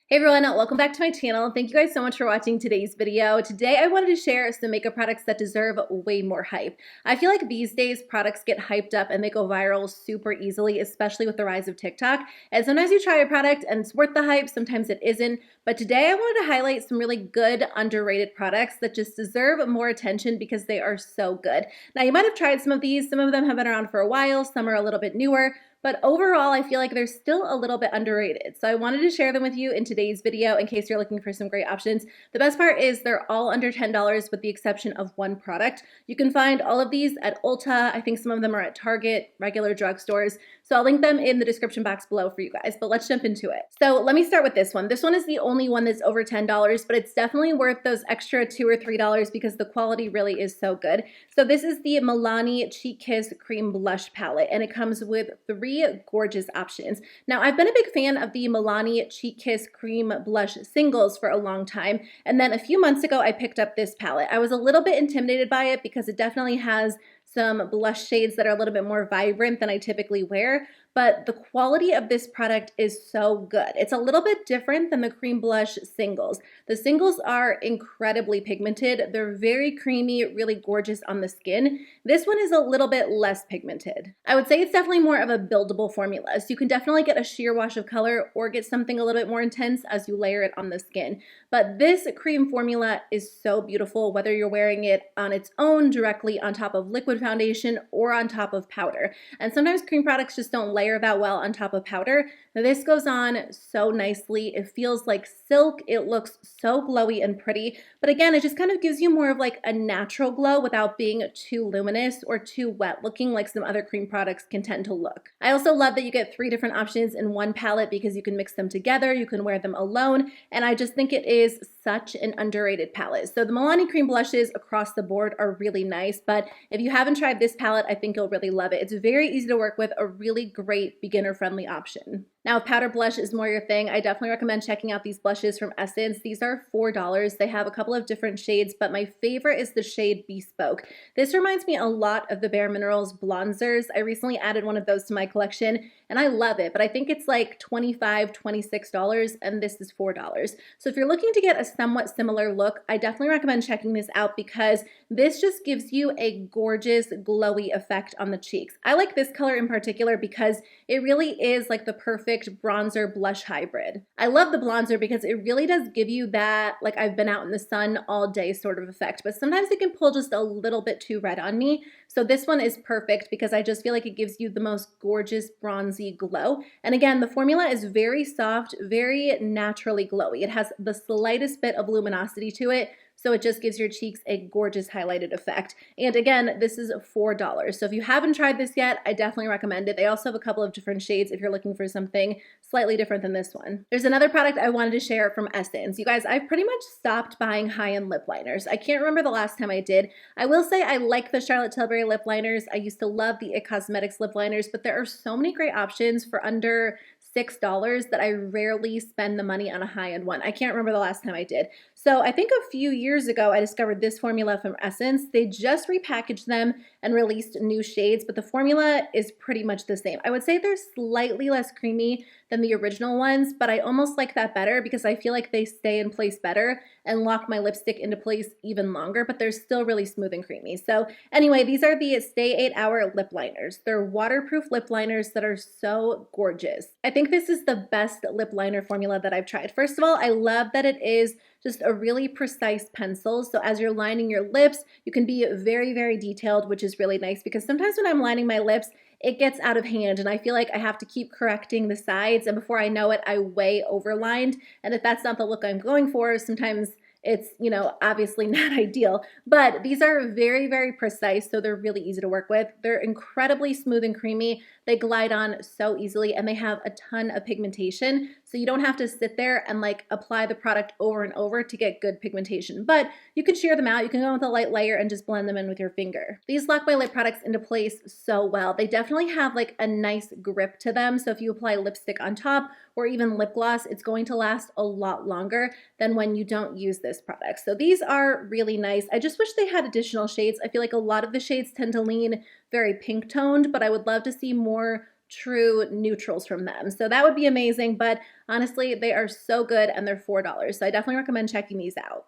Hey everyone, welcome back to my channel. Thank you guys so much for watching today's video. Today I wanted to share some makeup products that deserve way more hype. I feel like these days products get hyped up and they go viral super easily, especially with the rise of TikTok. And sometimes you try a product and it's worth the hype, sometimes it isn't. But today I wanted to highlight some really good underrated products that just deserve more attention because they are so good. Now you might have tried some of these, some of them have been around for a while, some are a little bit newer. But overall, I feel like they're still a little bit underrated. So I wanted to share them with you in today's video in case you're looking for some great options. The best part is they're all under $10 with the exception of one product. You can find all of these at Ulta. I think some of them are at Target, regular drugstores. So I'll link them in the description box below for you guys, but let's jump into it. So let me start with this one. This one is the only one that's over $10, but it's definitely worth those extra $2 or $3 because the quality really is so good. So this is the Milani Cheek Kiss Cream Blush Palette, and it comes with 3 gorgeous options. Now, I've been a big fan of the Milani Cheek Kiss Cream Blush Singles for a long time, and then a few months ago, I picked up this palette. I was a little bit intimidated by it because it definitely has some blush shades that are a little bit more vibrant than I typically wear, but the quality of this product is so good. It's a little bit different than the Cream Blush Singles. The Singles are incredibly pigmented. They're very creamy, really gorgeous on the skin. This one is a little bit less pigmented. I would say it's definitely more of a buildable formula, so you can definitely get a sheer wash of color or get something a little bit more intense as you layer it on the skin. But this cream formula is so beautiful, whether you're wearing it on its own, directly on top of liquid foundation, or on top of powder. And sometimes cream products just don't layer that well on top of powder. Now, this goes on so nicely. It feels like silk. It looks so glowy and pretty. But again, it just kind of gives you more of like a natural glow without being too luminous or too wet looking like some other cream products can tend to look. I also love that you get 3 different options in one palette because you can mix them together. You can wear them alone. And I just think it is such an underrated palette. So the Milani cream blushes across the board are really nice, but if you haven't tried this palette, I think you'll really love it. It's very easy to work with, a really great beginner-friendly option. Now, if powder blush is more your thing, I definitely recommend checking out these blushes from Essence. These are $4. They have a couple of different shades, but my favorite is the shade Bespoke. This reminds me a lot of the Bare Minerals bronzers. I recently added one of those to my collection, and I love it, but I think it's like $25, $26, and this is $4. So if you're looking to get a somewhat similar look, I definitely recommend checking this out because this just gives you a gorgeous glowy effect on the cheeks. I like this color in particular because it really is like the perfect bronzer blush hybrid. I love the bronzer because it really does give you that like I've been out in the sun all day sort of effect, but sometimes it can pull just a little bit too red on me. So this one is perfect because I just feel like it gives you the most gorgeous bronzy glow. And again, the formula is very soft, very naturally glowy. It has the slightest bit of luminosity to it, so it just gives your cheeks a gorgeous highlighted effect. And again, this is $4. So if you haven't tried this yet, I definitely recommend it. They also have a couple of different shades if you're looking for something slightly different than this one. There's another product I wanted to share from Essence. You guys, I've pretty much stopped buying high-end lip liners. I can't remember the last time I did. I will say I like the Charlotte Tilbury lip liners. I used to love the IT Cosmetics lip liners, but there are so many great options for under $6 that I rarely spend the money on a high-end one. I can't remember the last time I did. So I think a few years ago, I discovered this formula from Essence. They just repackaged them and released new shades, but the formula is pretty much the same. I would say they're slightly less creamy than the original ones, but I almost like that better because I feel like they stay in place better and lock my lipstick into place even longer, but they're still really smooth and creamy. So anyway, these are the Stay 8-Hour Lip Liners. They're waterproof lip liners that are so gorgeous. I think this is the best lip liner formula that I've tried. First of all, I love that it is just a really precise pencil. So as you're lining your lips, you can be very, very detailed, which is really nice because sometimes when I'm lining my lips, it gets out of hand and I feel like I have to keep correcting the sides, and before I know it, I way overlined. And if that's not the look I'm going for, sometimes it's, you know, obviously not ideal, but these are very, very precise, so they're really easy to work with. They're incredibly smooth and creamy. They glide on so easily, and they have a ton of pigmentation, so you don't have to sit there and like apply the product over and over to get good pigmentation, but you can shear them out. You can go with a light layer and just blend them in with your finger. These lock my lip products into place so well. They definitely have like a nice grip to them, so if you apply lipstick on top or even lip gloss, it's going to last a lot longer than when you don't use this product. So these are really nice. I just wish they had additional shades. I feel like a lot of the shades tend to lean very pink toned, but I would love to see more true neutrals from them. So that would be amazing, but honestly, they are so good and they're $4. So I definitely recommend checking these out.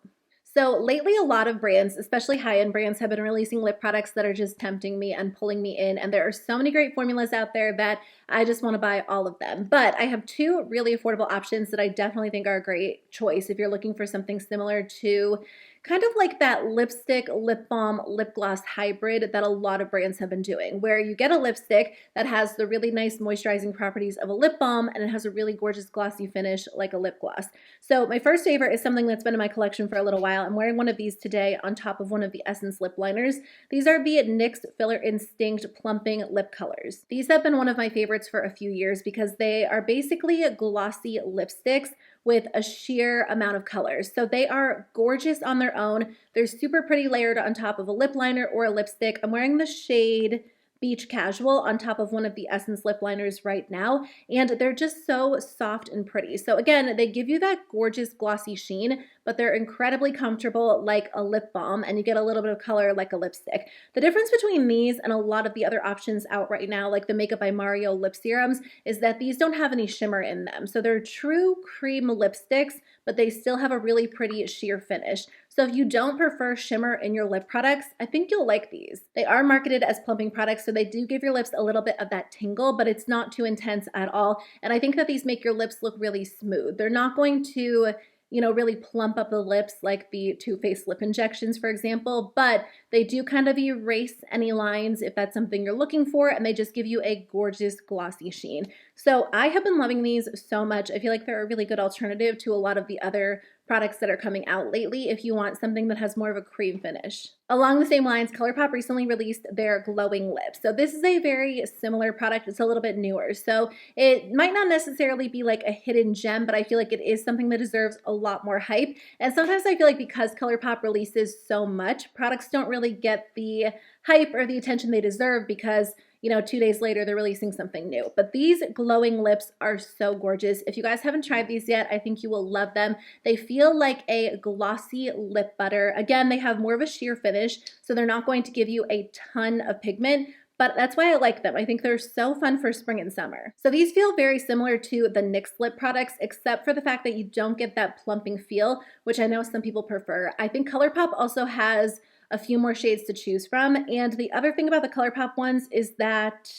So lately, a lot of brands, especially high-end brands, have been releasing lip products that are just tempting me and pulling me in. And there are so many great formulas out there that I just want to buy all of them. But I have two really affordable options that I definitely think are a great choice if you're looking for something similar to kind of like that lipstick, lip balm, lip gloss hybrid that a lot of brands have been doing, where you get a lipstick that has the really nice moisturizing properties of a lip balm and it has a really gorgeous glossy finish like a lip gloss. So my first favorite is something that's been in my collection for a little while. I'm wearing one of these today on top of one of the Essence lip liners. These are the NYX Filler Instinct Plumping lip colors. These have been one of my favorites for a few years because they are basically glossy lipsticks with a sheer amount of colors. So they are gorgeous on their own. They're super pretty layered on top of a lip liner or a lipstick. I'm wearing the shade Beach Casual on top of one of the Essence lip liners right now, and they're just so soft and pretty. So again, they give you that gorgeous glossy sheen, but they're incredibly comfortable like a lip balm, and you get a little bit of color like a lipstick. The difference between these and a lot of the other options out right now, like the Makeup by Mario lip serums, is that these don't have any shimmer in them. So they're true cream lipsticks, but they still have a really pretty sheer finish. So if you don't prefer shimmer in your lip products, I think you'll like these. They are marketed as plumping products, so they do give your lips a little bit of that tingle, but it's not too intense at all. And I think that these make your lips look really smooth. They're not going to, you know, really plump up the lips like the Too Faced lip injections, for example, but they do kind of erase any lines if that's something you're looking for, and they just give you a gorgeous glossy sheen. So I have been loving these so much. I feel like they're a really good alternative to a lot of the other products that are coming out lately if you want something that has more of a cream finish. Along the same lines, ColourPop recently released their Glowing Lip. So this is a very similar product. It's a little bit newer. So it might not necessarily be like a hidden gem, but I feel like it is something that deserves a lot more hype. And sometimes I feel like because ColourPop releases so much, products don't really get the hype or the attention they deserve because, you know, 2 days later, they're releasing something new. But these glowing lips are so gorgeous. If you guys haven't tried these yet, I think you will love them. They feel like a glossy lip butter. Again, they have more of a sheer finish, so they're not going to give you a ton of pigment, but that's why I like them. I think they're so fun for spring and summer. So these feel very similar to the NYX lip products, except for the fact that you don't get that plumping feel, which I know some people prefer. I think ColourPop also has a few more shades to choose from. And the other thing about the ColourPop ones is that,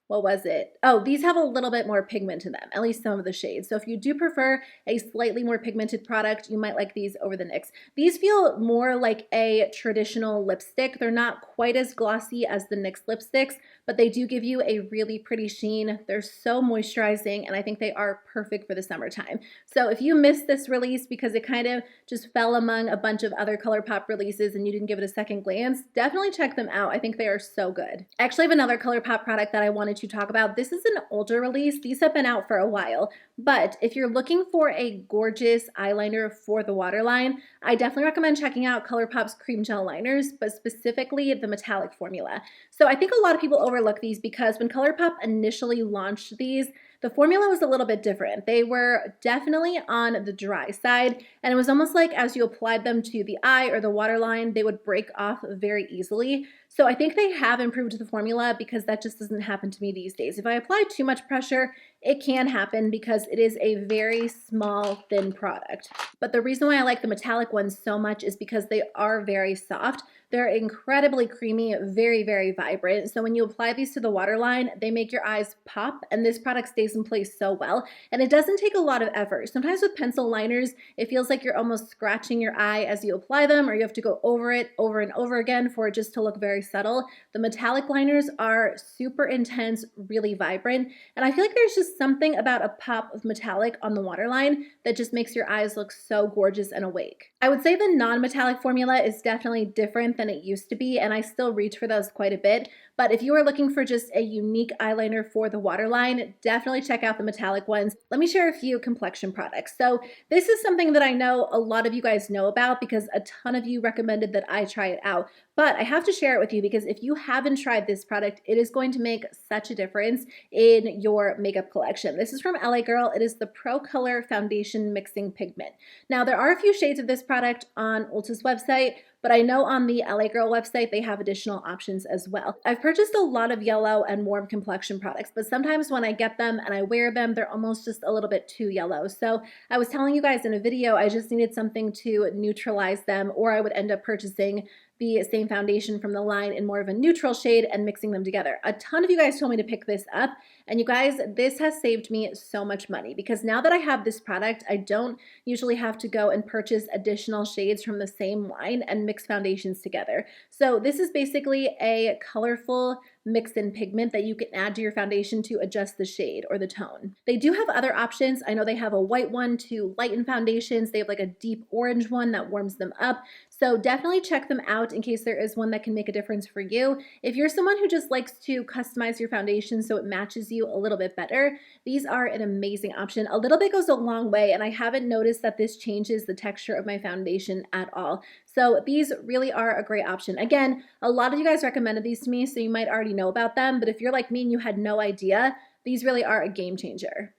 what was it? Oh, these have a little bit more pigment in them, at least some of the shades. So if you do prefer a slightly more pigmented product, you might like these over the NYX. These feel more like a traditional lipstick. They're not quite as glossy as the NYX lipsticks, but they do give you a really pretty sheen. They're so moisturizing, and I think they are perfect for the summertime. So if you missed this release because it kind of just fell among a bunch of other ColourPop releases and you didn't give it a second glance, definitely check them out. I think they are so good. I actually have another ColourPop product that I wanted to talk about. This is an older release. These have been out for a while, but if you're looking for a gorgeous eyeliner for the waterline, I definitely recommend checking out ColourPop's cream gel liners, but specifically the metallic formula. So I think a lot of people overlook these because when ColourPop initially launched these, the formula was a little bit different. They were definitely on the dry side, and it was almost like as you applied them to the eye or the waterline, they would break off very easily. So I think they have improved the formula because that just doesn't happen to me these days. If I apply too much pressure, it can happen because it is a very small, thin product. But the reason why I like the metallic ones so much is because they are very soft. They're incredibly creamy, very, very vibrant. So when you apply these to the waterline, they make your eyes pop, and this product stays in place so well. And it doesn't take a lot of effort. Sometimes with pencil liners, it feels like you're almost scratching your eye as you apply them, or you have to go over it over and over again for it just to look very subtle. The metallic liners are super intense, really vibrant, and I feel like there's just something about a pop of metallic on the waterline that just makes your eyes look so gorgeous and awake. I would say the non-metallic formula is definitely different than it used to be, and I still reach for those quite a bit. But if you are looking for just a unique eyeliner for the waterline, definitely check out the metallic ones. Let me share a few complexion products. So this is something that I know a lot of you guys know about because a ton of you recommended that I try it out. But I have to share it with you because if you haven't tried this product, it is going to make such a difference in your makeup collection. This is from LA Girl. It is the Pro Color Foundation Mixing Pigment. Now, there are a few shades of this product on Ulta's website, but I know on the LA Girl website, they have additional options as well. I've purchased a lot of yellow and warm complexion products, but sometimes when I get them and I wear them, they're almost just a little bit too yellow. So I was telling you guys in a video, I just needed something to neutralize them, or I would end up purchasing the same foundation from the line in more of a neutral shade and mixing them together. A ton of you guys told me to pick this up, and you guys, this has saved me so much money because now that I have this product, I don't usually have to go and purchase additional shades from the same line and mix foundations together. So this is basically a colorful mix-in pigment that you can add to your foundation to adjust the shade or the tone. They do have other options. I know they have a white one to lighten foundations. They have like a deep orange one that warms them up. So definitely check them out in case there is one that can make a difference for you. If you're someone who just likes to customize your foundation so it matches you a little bit better, these are an amazing option. A little bit goes a long way, and I haven't noticed that this changes the texture of my foundation at all. So these really are a great option. Again, a lot of you guys recommended these to me, so you might already know about them, but if you're like me and you had no idea, these really are a game changer.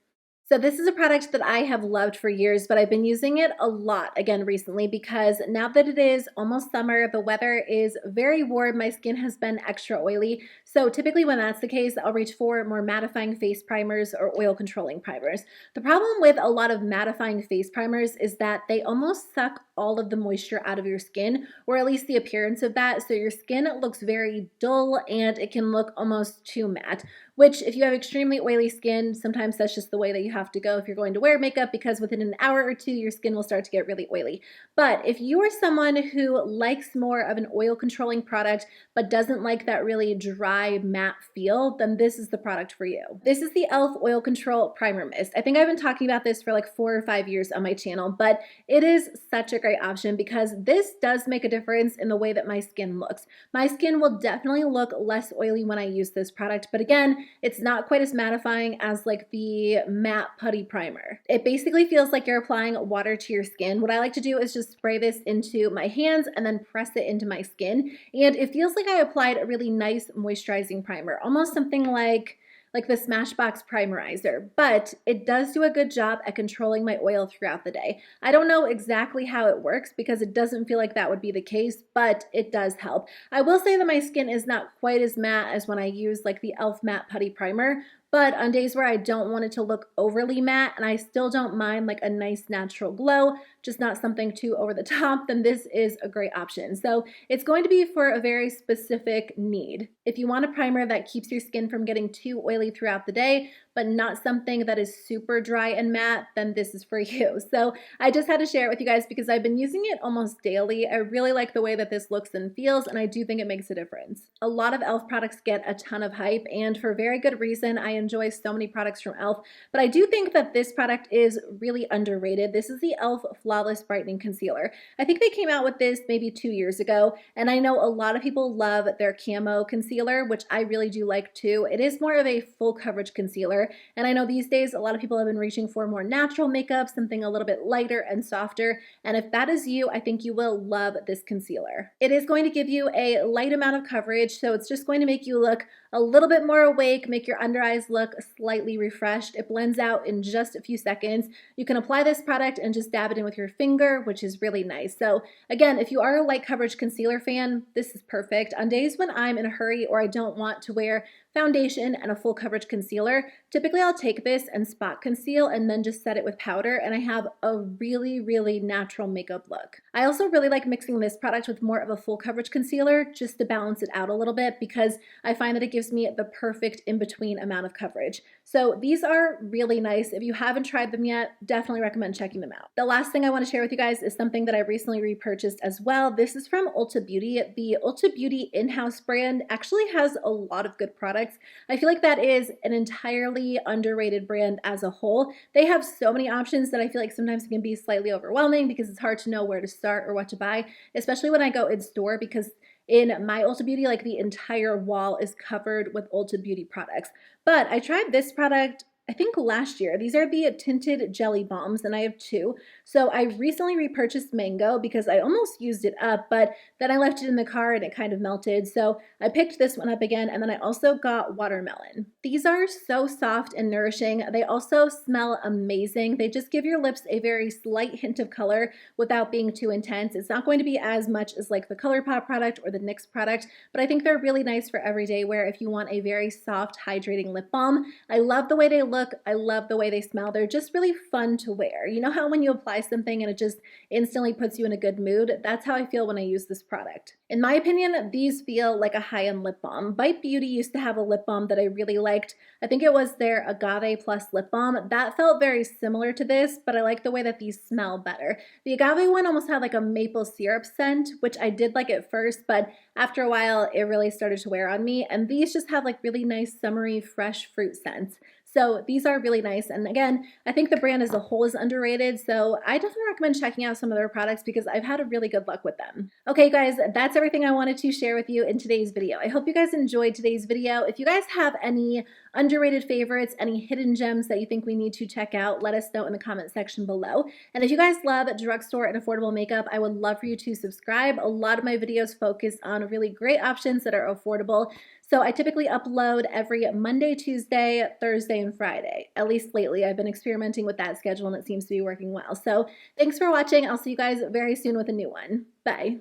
So this is a product that I have loved for years, but I've been using it a lot again recently because now that it is almost summer, the weather is very warm, my skin has been extra oily. So typically when that's the case, I'll reach for more mattifying face primers or oil controlling primers. The problem with a lot of mattifying face primers is that they almost suck all of the moisture out of your skin, or at least the appearance of that. So your skin looks very dull and it can look almost too matte, which if you have extremely oily skin, sometimes that's just the way that you have to go if you're going to wear makeup, because within an hour or two, your skin will start to get really oily. But if you are someone who likes more of an oil controlling product, but doesn't like that really dry matte feel, then this is the product for you. This is the e.l.f. Oil Control Primer Mist. I think I've been talking about this for like 4 or 5 years on my channel, but it is such a great option because this does make a difference in the way that my skin looks. My skin will definitely look less oily when I use this product, but again, it's not quite as mattifying as like the matte putty primer. It basically feels like you're applying water to your skin. What I like to do is just spray this into my hands and then press it into my skin, and it feels like I applied a really nice moisturizing primer, almost something like the Smashbox Primerizer, but it does do a good job at controlling my oil throughout the day. I don't know exactly how it works because it doesn't feel like that would be the case, but it does help. I will say that my skin is not quite as matte as when I use like the e.l.f. Matte Putty Primer, but on days where I don't want it to look overly matte and I still don't mind like a nice natural glow, just not something too over the top, then this is a great option. So it's going to be for a very specific need. If you want a primer that keeps your skin from getting too oily throughout the day, but not something that is super dry and matte, then this is for you. So I just had to share it with you guys because I've been using it almost daily. I really like the way that this looks and feels, and I do think it makes a difference. A lot of e.l.f. products get a ton of hype, and for very good reason. I enjoy so many products from e.l.f., but I do think that this product is really underrated. This is the e.l.f. Flawless Brightening Concealer. I think they came out with this maybe 2 years ago, and I know a lot of people love their camo concealer, which I really do like too. It is more of a full coverage concealer, and I know these days a lot of people have been reaching for more natural makeup, something a little bit lighter and softer, and if that is you, I think you will love this concealer. It is going to give you a light amount of coverage, so it's just going to make you look a little bit more awake, make your under eyes look slightly refreshed. It blends out in just a few seconds. You can apply this product and just dab it in with your finger, which is really nice. So again, if you are a light coverage concealer fan, this is perfect. On days when I'm in a hurry or I don't want to wear foundation and a full coverage concealer, typically I'll take this and spot conceal and then just set it with powder, and I have a really, really natural makeup look. I also really like mixing this product with more of a full coverage concealer just to balance it out a little bit because I find that it gives me the perfect in-between amount of coverage. So these are really nice. If you haven't tried them yet, definitely recommend checking them out. The last thing I want to share with you guys is something that I recently repurchased as well. This is from Ulta Beauty. The Ulta Beauty in-house brand actually has a lot of good products. I feel like that is an entirely underrated brand as a whole. They have so many options that I feel like sometimes it can be slightly overwhelming because it's hard to know where to start or what to buy, especially when I go in store, because in my Ulta Beauty, like the entire wall is covered with Ulta Beauty products. But I tried this product I think last year. These are the tinted jelly balms, and I have two. So I recently repurchased mango because I almost used it up, but then I left it in the car and it kind of melted. So I picked this one up again, and then I also got watermelon. These are so soft and nourishing. They also smell amazing. They just give your lips a very slight hint of color without being too intense. It's not going to be as much as like the ColourPop product or the NYX product, but I think they're really nice for everyday wear if you want a very soft, hydrating lip balm. I love the way they look. I love the way they smell. They're just really fun to wear. You know how when you apply something and it just instantly puts you in a good mood? That's how I feel when I use this product. In my opinion, these feel like a high-end lip balm. Bite Beauty used to have a lip balm that I really liked. I think it was their Agave Plus lip balm. That felt very similar to this, but I like the way that these smell better. The Agave one almost had like a maple syrup scent, which I did like at first, but after a while, it really started to wear on me. And these just have like really nice, summery, fresh fruit scents. So these are really nice. And again, I think the brand as a whole is underrated. So I definitely recommend checking out some of their products because I've had a really good luck with them. Okay, guys, that's everything I wanted to share with you in today's video. I hope you guys enjoyed today's video. If you guys have any underrated favorites, any hidden gems that you think we need to check out, let us know in the comment section below. And if you guys love drugstore and affordable makeup, I would love for you to subscribe. A lot of my videos focus on really great options that are affordable. So I typically upload every Monday, Tuesday, Thursday, and Friday. At least lately, I've been experimenting with that schedule and it seems to be working well. So thanks for watching. I'll see you guys very soon with a new one. Bye.